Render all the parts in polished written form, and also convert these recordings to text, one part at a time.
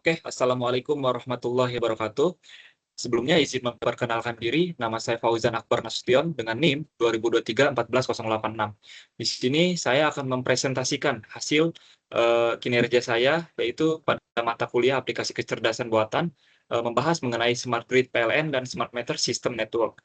Oke, Assalamualaikum warahmatullahi wabarakatuh. Sebelumnya izin memperkenalkan diri, nama saya Fauzan Akbar Nasution dengan NIM 2023-14086. Di sini saya akan mempresentasikan hasil kinerja saya, yaitu pada mata kuliah aplikasi kecerdasan buatan, membahas mengenai Smart Grid PLN dan Smart Meter System Network.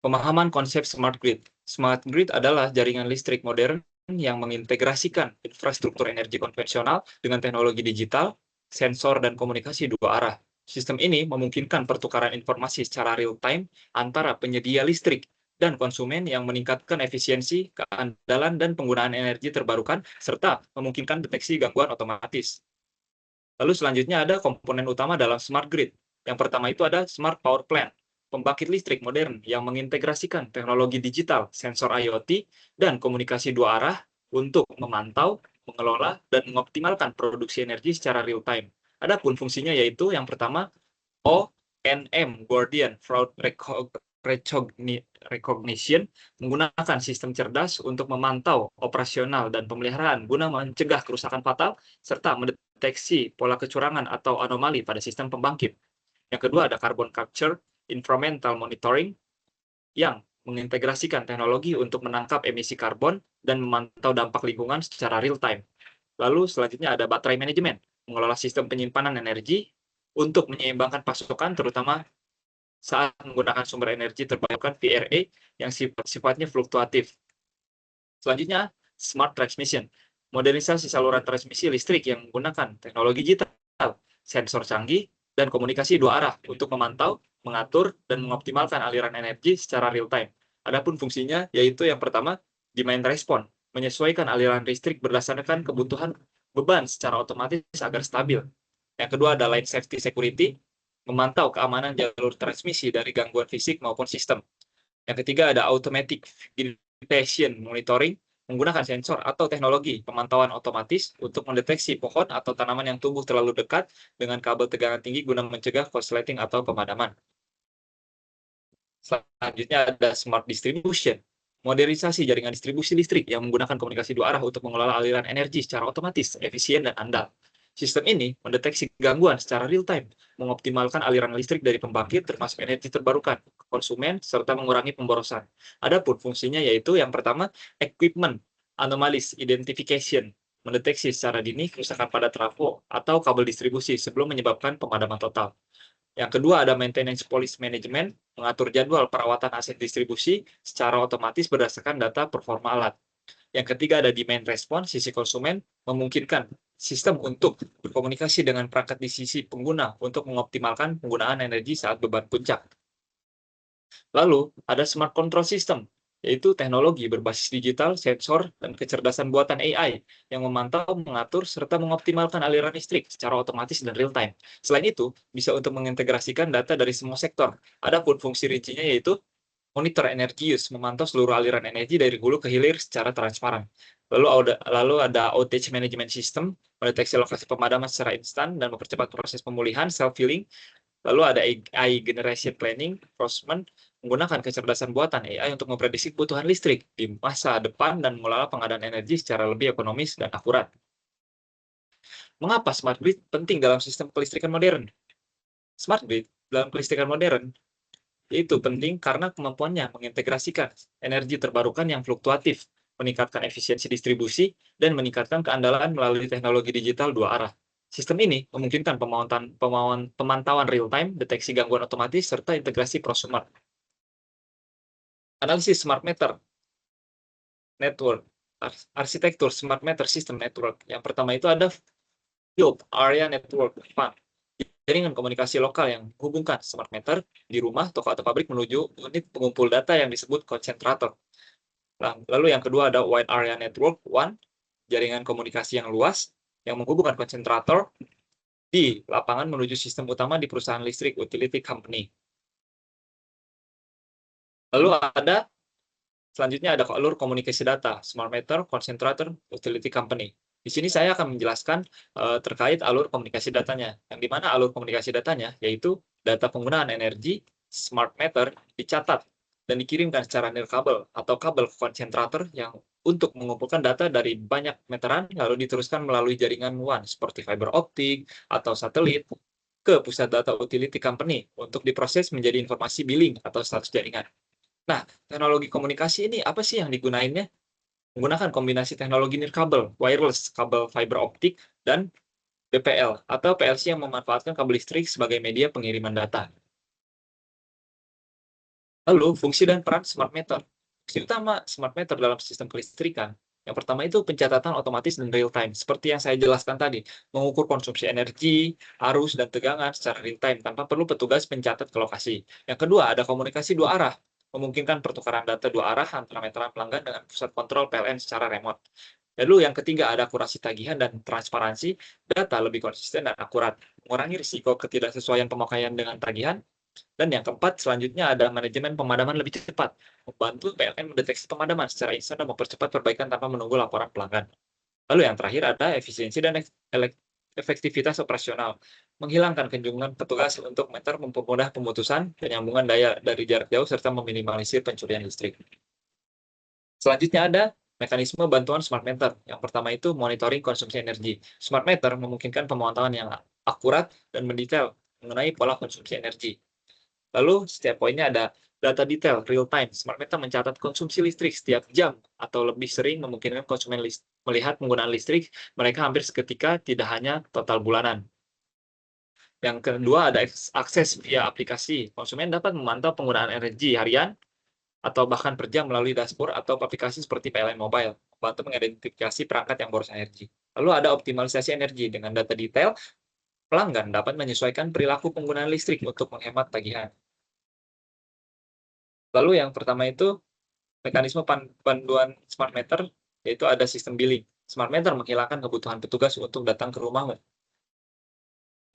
Pemahaman konsep Smart Grid. Smart Grid adalah jaringan listrik modern yang mengintegrasikan infrastruktur energi konvensional dengan teknologi digital, sensor, dan komunikasi dua arah. Sistem ini memungkinkan pertukaran informasi secara real-time antara penyedia listrik dan konsumen yang meningkatkan efisiensi, keandalan, dan penggunaan energi terbarukan, serta memungkinkan deteksi gangguan otomatis. Lalu selanjutnya ada komponen utama dalam Smart Grid. Yang pertama itu ada Smart Power Plant, pembangkit listrik modern yang mengintegrasikan teknologi digital, sensor IoT, dan komunikasi dua arah untuk memantau, mengelola, dan mengoptimalkan produksi energi secara real-time. Adapun fungsinya yaitu yang pertama, ONM, Guardian Fraud Recognition, menggunakan sistem cerdas untuk memantau operasional dan pemeliharaan guna mencegah kerusakan fatal, serta mendeteksi pola kecurangan atau anomali pada sistem pembangkit. Yang kedua ada Carbon Capture Environmental Monitoring, yang mengintegrasikan teknologi untuk menangkap emisi karbon dan memantau dampak lingkungan secara real-time. Lalu selanjutnya ada Baterai Manajemen, mengelola sistem penyimpanan energi untuk menyeimbangkan pasokan, terutama saat menggunakan sumber energi terbarukan VRA yang sifatnya fluktuatif. Selanjutnya, Smart Transmission, modernisasi saluran transmisi listrik yang menggunakan teknologi digital, sensor canggih, dan komunikasi dua arah untuk memantau, mengatur, dan mengoptimalkan aliran energi secara real-time. Adapun fungsinya yaitu yang pertama, demand response, menyesuaikan aliran listrik berdasarkan kebutuhan beban secara otomatis agar stabil. Yang kedua ada Line Safety Security, memantau keamanan jalur transmisi dari gangguan fisik maupun sistem. Yang ketiga ada Automatic Vegetation Monitoring, menggunakan sensor atau teknologi pemantauan otomatis untuk mendeteksi pohon atau tanaman yang tumbuh terlalu dekat dengan kabel tegangan tinggi guna mencegah korsleting atau pemadaman. Selanjutnya ada Smart Distribution, modernisasi jaringan distribusi listrik yang menggunakan komunikasi dua arah untuk mengelola aliran energi secara otomatis, efisien, dan andal. Sistem ini mendeteksi gangguan secara real-time, mengoptimalkan aliran listrik dari pembangkit termasuk energi terbarukan ke konsumen, serta mengurangi pemborosan. Adapun fungsinya yaitu yang pertama, Equipment Anomalies Identification, mendeteksi secara dini kerusakan pada trafo atau kabel distribusi sebelum menyebabkan pemadaman total. Yang kedua ada Maintenance Policy Management, mengatur jadwal perawatan aset distribusi secara otomatis berdasarkan data performa alat. Yang ketiga ada Demand Response, sisi konsumen, memungkinkan sistem untuk berkomunikasi dengan perangkat di sisi pengguna untuk mengoptimalkan penggunaan energi saat beban puncak. Lalu ada Smart Control System, yaitu teknologi berbasis digital, sensor, dan kecerdasan buatan AI yang memantau, mengatur, serta mengoptimalkan aliran listrik secara otomatis dan real-time. Selain itu, bisa untuk mengintegrasikan data dari semua sektor. Adapun fungsi rincinya yaitu monitor energi use, memantau seluruh aliran energi dari hulu ke hilir secara transparan. Lalu ada Outage Management System, mendeteksi lokasi pemadaman secara instan dan mempercepat proses pemulihan, self-healing. Lalu ada AI Generation Planning, Rosman, menggunakan kecerdasan buatan AI untuk memprediksi kebutuhan listrik di masa depan dan mengelola pengadaan energi secara lebih ekonomis dan akurat. Mengapa Smart Grid penting dalam sistem kelistrikan modern? Smart Grid dalam kelistrikan modern itu penting karena kemampuannya mengintegrasikan energi terbarukan yang fluktuatif, meningkatkan efisiensi distribusi, dan meningkatkan keandalan melalui teknologi digital dua arah. Sistem ini memungkinkan pemantauan real-time, deteksi gangguan otomatis, serta integrasi prosumer. Analisis Smart Meter Network, arsitektur Smart Meter System Network. Yang pertama itu ada Field Area Network FAN, jaringan komunikasi lokal yang menghubungkan smart meter di rumah, toko atau pabrik menuju unit pengumpul data yang disebut konsentrator. Lalu yang kedua ada Wide Area Network WAN, jaringan komunikasi yang luas yang menghubungkan konsentrator di lapangan menuju sistem utama di perusahaan listrik utility company. Lalu selanjutnya ada alur komunikasi data, smart meter, concentrator, utility company. Di sini saya akan menjelaskan terkait alur komunikasi datanya, yang dimana alur komunikasi datanya yaitu data penggunaan energi smart meter dicatat dan dikirimkan secara nirkabel atau kabel ke konsentrator yang untuk mengumpulkan data dari banyak meteran, lalu diteruskan melalui jaringan WAN seperti fiber optik atau satelit ke pusat data utility company untuk diproses menjadi informasi billing atau status jaringan. Nah, teknologi komunikasi ini apa sih yang digunainnya? Menggunakan kombinasi teknologi nirkabel, wireless, kabel fiber optik, dan BPL atau PLC yang memanfaatkan kabel listrik sebagai media pengiriman data. Lalu, fungsi dan peran smart meter. Fungsi utama smart meter dalam sistem kelistrikan, yang pertama itu pencatatan otomatis dan real time, seperti yang saya jelaskan tadi, mengukur konsumsi energi, arus, dan tegangan secara real time tanpa perlu petugas pencatat ke lokasi. Yang kedua, ada komunikasi dua arah, memungkinkan pertukaran data dua arah antara meteran pelanggan dengan pusat kontrol PLN secara remote. Lalu yang ketiga, ada akurasi tagihan dan transparansi, data lebih konsisten dan akurat, mengurangi risiko ketidaksesuaian pemakaian dengan tagihan. Dan yang keempat, selanjutnya ada manajemen pemadaman lebih cepat, membantu PLN mendeteksi pemadaman secara instan dan mempercepat perbaikan tanpa menunggu laporan pelanggan. Lalu yang terakhir ada efisiensi dan efektivitas operasional, menghilangkan kunjungan petugas untuk meter, mempermudah pemutusan, penyambungan daya dari jarak jauh, serta meminimalisir pencurian listrik. Selanjutnya ada mekanisme bantuan smart meter. Yang pertama itu monitoring konsumsi energi. Smart meter memungkinkan pemantauan yang akurat dan mendetail mengenai pola konsumsi energi. Lalu setiap poinnya ada data detail real time. Smart meter mencatat konsumsi listrik setiap jam atau lebih sering, memungkinkan konsumen melihat penggunaan listrik mereka hampir seketika, tidak hanya total bulanan. Yang kedua ada akses via aplikasi. Konsumen dapat memantau penggunaan energi harian atau bahkan per jam melalui dashboard atau aplikasi seperti PLN Mobile, membantu mengidentifikasi perangkat yang boros energi. Lalu ada optimalisasi energi. Dengan data detail, pelanggan dapat menyesuaikan perilaku penggunaan listrik untuk menghemat tagihan. Lalu yang pertama itu mekanisme panduan smart meter, yaitu ada sistem billing. Smart meter menghilangkan kebutuhan petugas untuk datang ke rumahmu.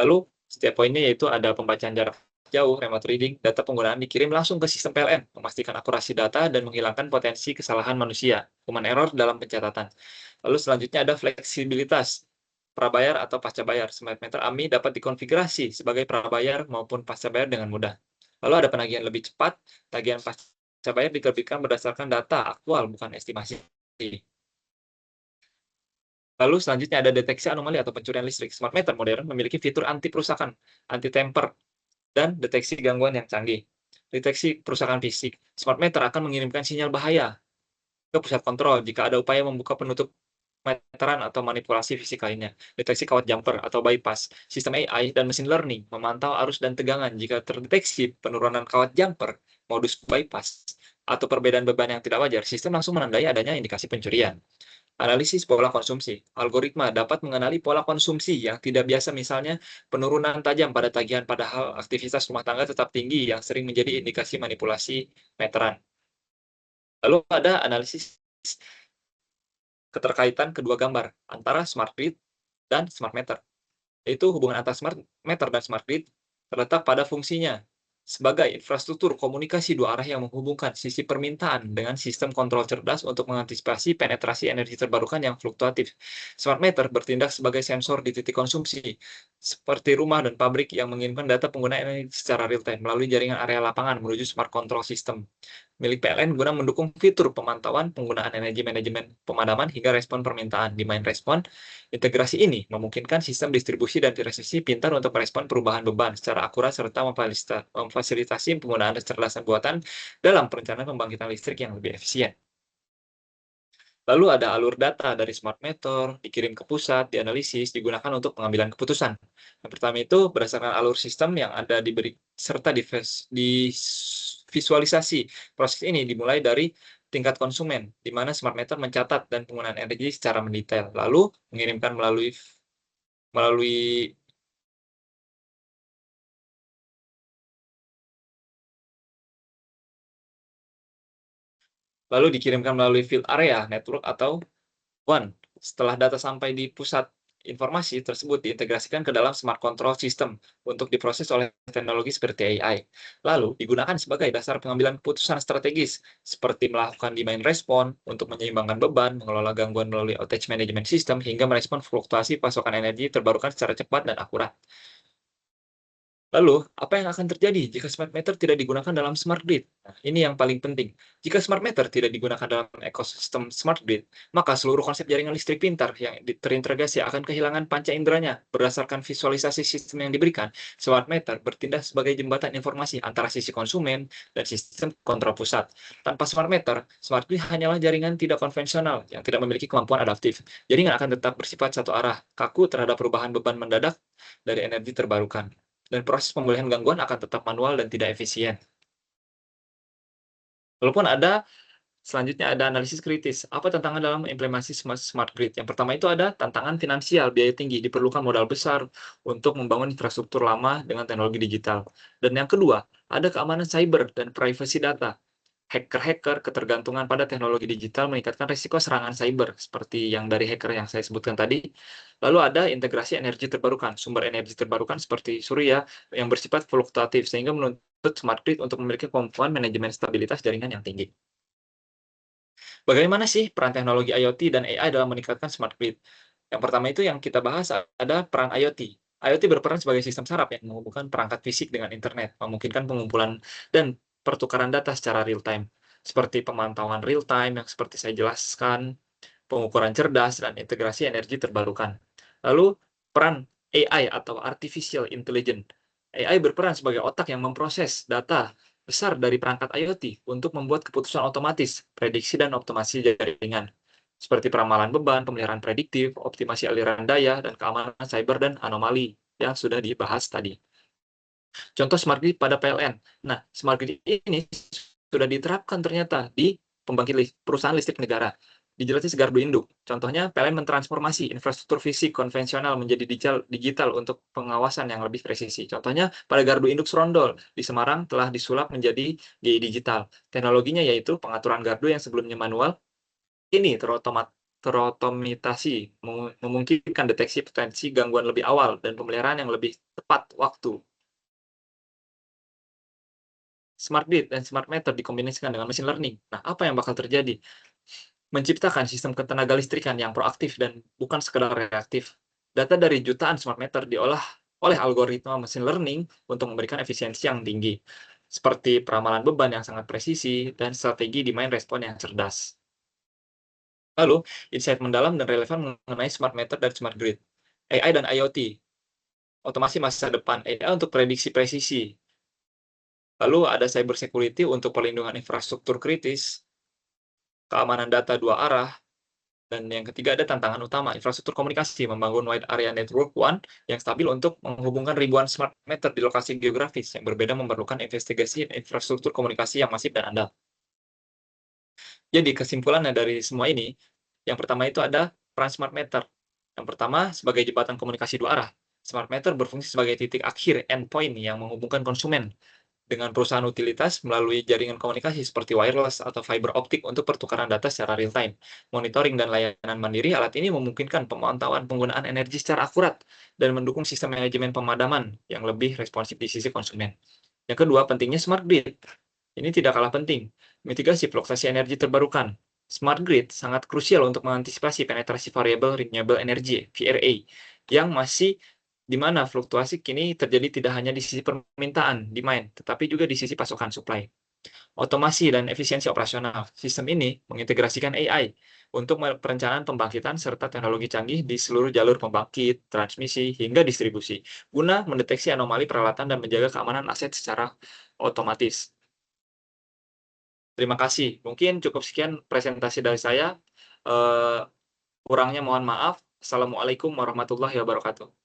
Lalu setiap poinnya yaitu ada pembacaan jarak jauh, remote reading, data penggunaan dikirim langsung ke sistem PLN, memastikan akurasi data dan menghilangkan potensi kesalahan manusia, human error dalam pencatatan. Lalu selanjutnya ada fleksibilitas, prabayar atau pasca bayar. Smart meter AMI dapat dikonfigurasi sebagai prabayar maupun pasca bayar dengan mudah. Lalu ada penagihan lebih cepat, tagihan pasca bayar diterbitkan berdasarkan data aktual, bukan estimasi. Lalu selanjutnya ada deteksi anomali atau pencurian listrik. Smart meter modern memiliki fitur anti perusakan, anti temper, dan deteksi gangguan yang canggih. Deteksi perusakan fisik. Smart meter akan mengirimkan sinyal bahaya ke pusat kontrol jika ada upaya membuka penutup meteran atau manipulasi fisik lainnya. Deteksi kawat jumper atau bypass. Sistem AI dan mesin learning memantau arus dan tegangan. Jika terdeteksi penurunan kawat jumper, modus bypass, atau perbedaan beban yang tidak wajar, sistem langsung menandai adanya indikasi pencurian. Analisis pola konsumsi. Algoritma dapat mengenali pola konsumsi yang tidak biasa, misalnya penurunan tajam pada tagihan padahal aktivitas rumah tangga tetap tinggi, yang sering menjadi indikasi manipulasi meteran. Lalu ada analisis keterkaitan kedua gambar antara smart grid dan smart meter. Yaitu hubungan antara smart meter dan smart grid terletak pada fungsinya sebagai infrastruktur komunikasi dua arah yang menghubungkan sisi permintaan dengan sistem kontrol cerdas untuk mengantisipasi penetrasi energi terbarukan yang fluktuatif. Smart meter bertindak sebagai sensor di titik konsumsi, seperti rumah dan pabrik, yang mengirimkan data penggunaan energi secara real time melalui jaringan area lapangan menuju smart control system milik PLN guna mendukung fitur pemantauan penggunaan energi, manajemen pemadaman, hingga respon permintaan. Di main respon, integrasi ini memungkinkan sistem distribusi dan presisi pintar untuk merespon perubahan beban secara akurat serta memfasilitasi penggunaan kecerdasan buatan dalam perencanaan pembangkitan listrik yang lebih efisien. Lalu ada alur data dari smart meter, dikirim ke pusat, dianalisis, digunakan untuk pengambilan keputusan. Yang pertama itu berdasarkan alur sistem yang ada diberi serta divisualisasi. Proses ini dimulai dari tingkat konsumen, di mana smart meter mencatat dan penggunaan energi secara mendetail, lalu mengirimkan melalui melalui lalu dikirimkan melalui field area network atau WAN. Setelah data sampai di pusat, informasi tersebut diintegrasikan ke dalam smart control system untuk diproses oleh teknologi seperti AI. Lalu digunakan sebagai dasar pengambilan keputusan strategis, seperti melakukan demand response untuk menyeimbangkan beban, mengelola gangguan melalui outage management system, hingga merespon fluktuasi pasokan energi terbarukan secara cepat dan akurat. Lalu, apa yang akan terjadi jika smart meter tidak digunakan dalam smart grid? Nah, ini yang paling penting. Jika smart meter tidak digunakan dalam ekosistem smart grid, maka seluruh konsep jaringan listrik pintar yang terintegrasi akan kehilangan panca inderanya. Berdasarkan visualisasi sistem yang diberikan, smart meter bertindak sebagai jembatan informasi antara sisi konsumen dan sistem kontrol pusat. Tanpa smart meter, smart grid hanyalah jaringan tidak konvensional yang tidak memiliki kemampuan adaptif. Jaringan akan tetap bersifat satu arah, kaku terhadap perubahan beban mendadak dari energi terbarukan, dan proses pemulihan gangguan akan tetap manual dan tidak efisien. Walaupun ada selanjutnya ada analisis kritis. Apa tantangan dalam implementasi smart grid? Yang pertama itu ada tantangan finansial, biaya tinggi, diperlukan modal besar untuk membangun infrastruktur lama dengan teknologi digital. Dan yang kedua, ada keamanan cyber dan privasi data. Hacker-hacker, ketergantungan pada teknologi digital meningkatkan risiko serangan cyber, seperti yang dari hacker yang saya sebutkan tadi. Lalu ada integrasi energi terbarukan, sumber energi terbarukan seperti surya yang bersifat fluktuatif, sehingga menuntut smart grid untuk memiliki kemampuan manajemen stabilitas jaringan yang tinggi. Bagaimana sih peran teknologi IoT dan AI dalam meningkatkan smart grid? Yang pertama itu yang kita bahas ada peran IoT. IoT berperan sebagai sistem saraf yang menghubungkan perangkat fisik dengan internet, memungkinkan pengumpulan dan pertukaran data secara real time, seperti pemantauan real time yang seperti saya jelaskan, pengukuran cerdas, dan integrasi energi terbarukan. Lalu, peran AI atau Artificial Intelligence. AI berperan sebagai otak yang memproses data besar dari perangkat IoT untuk membuat keputusan otomatis, prediksi dan optimasi jaringan, seperti peramalan beban, pemeliharaan prediktif, optimasi aliran daya, dan keamanan cyber dan anomali yang sudah dibahas tadi. Contoh smart grid pada PLN. Nah, smart grid ini sudah diterapkan ternyata di pembangkit perusahaan listrik negara. Dijelaskan Gardu Induk. Contohnya, PLN mentransformasi infrastruktur fisik konvensional menjadi digital untuk pengawasan yang lebih presisi. Contohnya, pada Gardu Induk Serondol di Semarang telah disulap menjadi GI digital. Teknologinya yaitu pengaturan gardu yang sebelumnya manual, ini terotomitasi, memungkinkan deteksi potensi gangguan lebih awal dan pemeliharaan yang lebih tepat waktu. Smart grid dan smart meter dikombinasikan dengan machine learning. Nah, apa yang bakal terjadi? Menciptakan sistem ketenaga listrikan yang proaktif dan bukan sekedar reaktif. Data dari jutaan smart meter diolah oleh algoritma machine learning untuk memberikan efisiensi yang tinggi, seperti peramalan beban yang sangat presisi dan strategi demand respon yang cerdas. Lalu, insight mendalam dan relevan mengenai smart meter dan smart grid. AI dan IoT, otomasi masa depan, AI untuk prediksi presisi. Lalu ada cyber security untuk perlindungan infrastruktur kritis, keamanan data dua arah, dan yang ketiga ada tantangan utama, infrastruktur komunikasi, membangun wide area network WAN yang stabil untuk menghubungkan ribuan smart meter di lokasi geografis yang berbeda memerlukan investigasi infrastruktur komunikasi yang masif dan andal. Jadi kesimpulannya dari semua ini, yang pertama itu ada peran smart meter. Yang pertama, sebagai jembatan komunikasi dua arah. Smart meter berfungsi sebagai titik akhir endpoint yang menghubungkan konsumen dengan perusahaan utilitas melalui jaringan komunikasi seperti wireless atau fiber optik untuk pertukaran data secara real time. Monitoring dan layanan mandiri, alat ini memungkinkan pemantauan penggunaan energi secara akurat dan mendukung sistem manajemen pemadaman yang lebih responsif di sisi konsumen. Yang kedua, pentingnya smart grid. Ini tidak kalah penting. Mitigasi fluktuasi energi terbarukan. Smart grid sangat krusial untuk mengantisipasi penetrasi variabel renewable energy (VRA) yang masih di mana fluktuasi kini terjadi tidak hanya di sisi permintaan (demand), tetapi juga di sisi pasokan (supply). Otomasi dan efisiensi operasional. Sistem ini mengintegrasikan AI untuk perencanaan pembangkitan serta teknologi canggih di seluruh jalur pembangkit, transmisi, hingga distribusi, guna mendeteksi anomali peralatan dan menjaga keamanan aset secara otomatis. Terima kasih. Mungkin cukup sekian presentasi dari saya. Kurangnya mohon maaf. Assalamualaikum warahmatullahi wabarakatuh.